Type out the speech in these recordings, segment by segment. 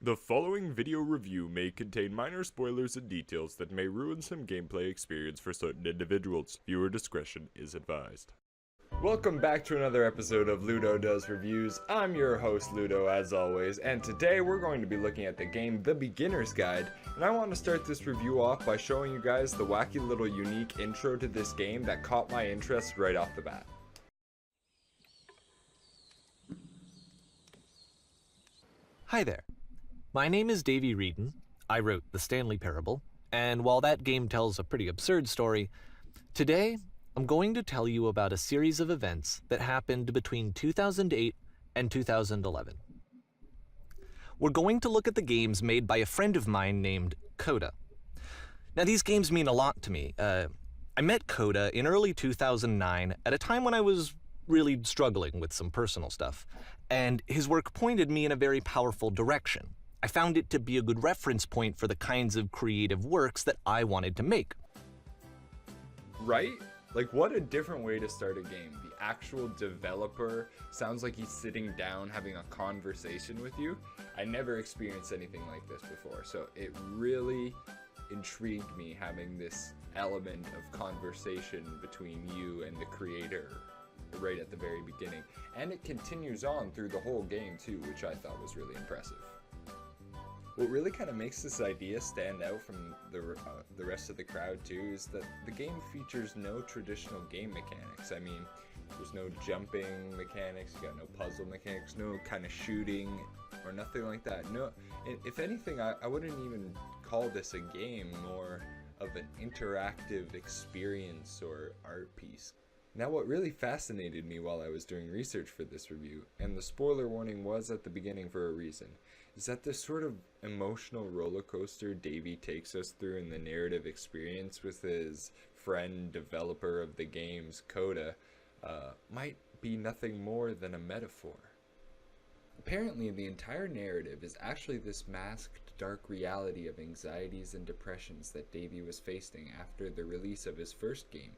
The following video review may contain minor spoilers and details that may ruin some gameplay experience for certain individuals. Viewer discretion is advised. Welcome back to another episode of Ludo Does Reviews. I'm your host Ludo as always, and today we're going to be looking at the game The Beginner's Guide, and I want to start this review off by showing you guys the wacky little unique intro to this game that caught my interest right off the bat. Hi there. My name is Davey Reedon. I wrote The Stanley Parable, and while that game tells a pretty absurd story, today I'm going to tell you about a series of events that happened between 2008 and 2011. We're going to look at the games made by a friend of mine named Coda. Now, these games mean a lot to me. I met Coda in early 2009 at a time when I was really struggling with some personal stuff, and his work pointed me in a very powerful direction. I found it to be a good reference point for the kinds of creative works that I wanted to make. Right? Like, what a different way to start a game. The actual developer sounds like he's sitting down having a conversation with you. I never experienced anything like this before, so it really intrigued me having this element of conversation between you and the creator right at the very beginning. And it continues on through the whole game too, which I thought was really impressive. What really kind of makes this idea stand out from the rest of the crowd too is that the game features no traditional game mechanics. I mean, there's no jumping mechanics, you got no puzzle mechanics, no kind of shooting or nothing like that. No, if anything, I wouldn't even call this a game, more of an interactive experience or art piece. Now, what really fascinated me while I was doing research for this review, and the spoiler warning was at the beginning for a reason, is that this sort of emotional roller coaster Davey takes us through in the narrative experience with his friend developer of the games, Coda, might be nothing more than a metaphor. Apparently, the entire narrative is actually this masked dark reality of anxieties and depressions that Davey was facing after the release of his first game.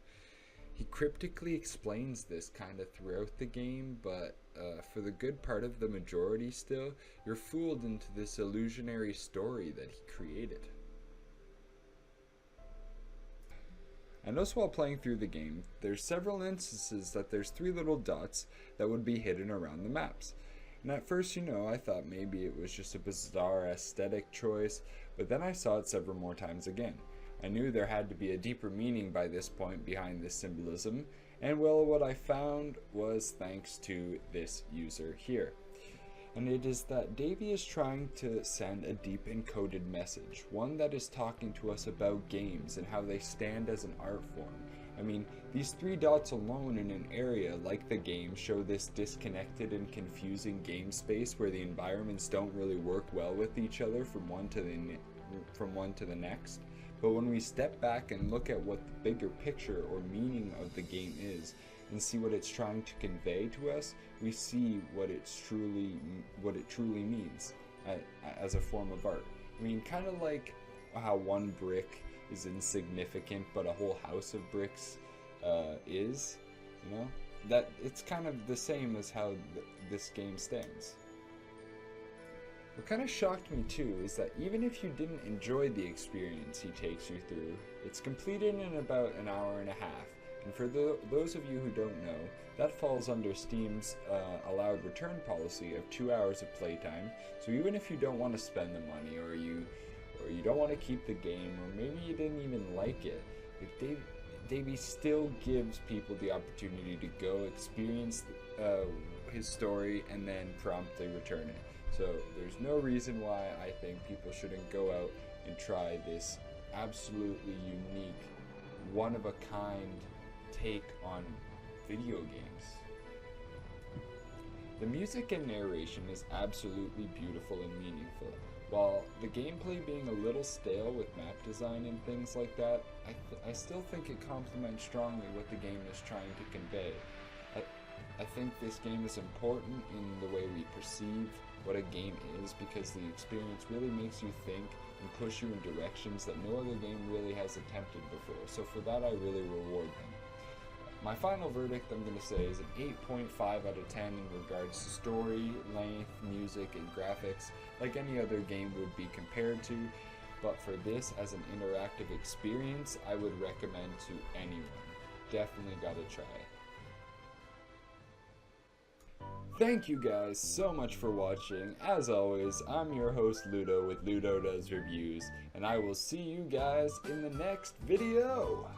He cryptically explains this kind of throughout the game, but for the good part of the majority still, you're fooled into this illusionary story that he created. I noticed while playing through the game, there's several instances that there's 3 little dots that would be hidden around the maps. And at first, I thought maybe it was just a bizarre aesthetic choice, but then I saw it several more times again. I knew there had to be a deeper meaning by this point behind this symbolism, and well, what I found was thanks to this user here. And it is that Davey is trying to send a deep encoded message, one that is talking to us about games and how they stand as an art form. I mean, these 3 dots alone in an area like the game show this disconnected and confusing game space where the environments don't really work well with each other from one to the next. But when we step back and look at what the bigger picture or meaning of the game is and see what it's trying to convey to us, we see what it truly means as a form of art. I mean, kind of like how one brick is insignificant but a whole house of bricks is, that it's kind of the same as how this game stands. What kind of shocked me too is that even if you didn't enjoy the experience he takes you through, it's completed in about an hour and a half. And for those of you who don't know, that falls under Steam's allowed return policy of 2 hours of playtime. So even if you don't want to spend the money, or you don't want to keep the game, or maybe you didn't even like it, Davey still gives people the opportunity to go experience his story and then promptly return it. So there's no reason why I think people shouldn't go out and try this absolutely unique, one-of-a-kind take on video games. The music and narration is absolutely beautiful and meaningful. While the gameplay being a little stale with map design and things like that, I still think it complements strongly what the game is trying to convey. I think this game is important in the way we perceive what a game is, because the experience really makes you think and push you in directions that no other game really has attempted before. So for that, I really reward them. My final verdict, I'm going to say, is an 8.5 out of 10 in regards to story, length, music, and graphics, like any other game would be compared to. But for this as an interactive experience, I would recommend to anyone. Definitely gotta try it. Thank you guys so much for watching. As always, I'm your host Ludo with Ludo Does Reviews, and I will see you guys in the next video.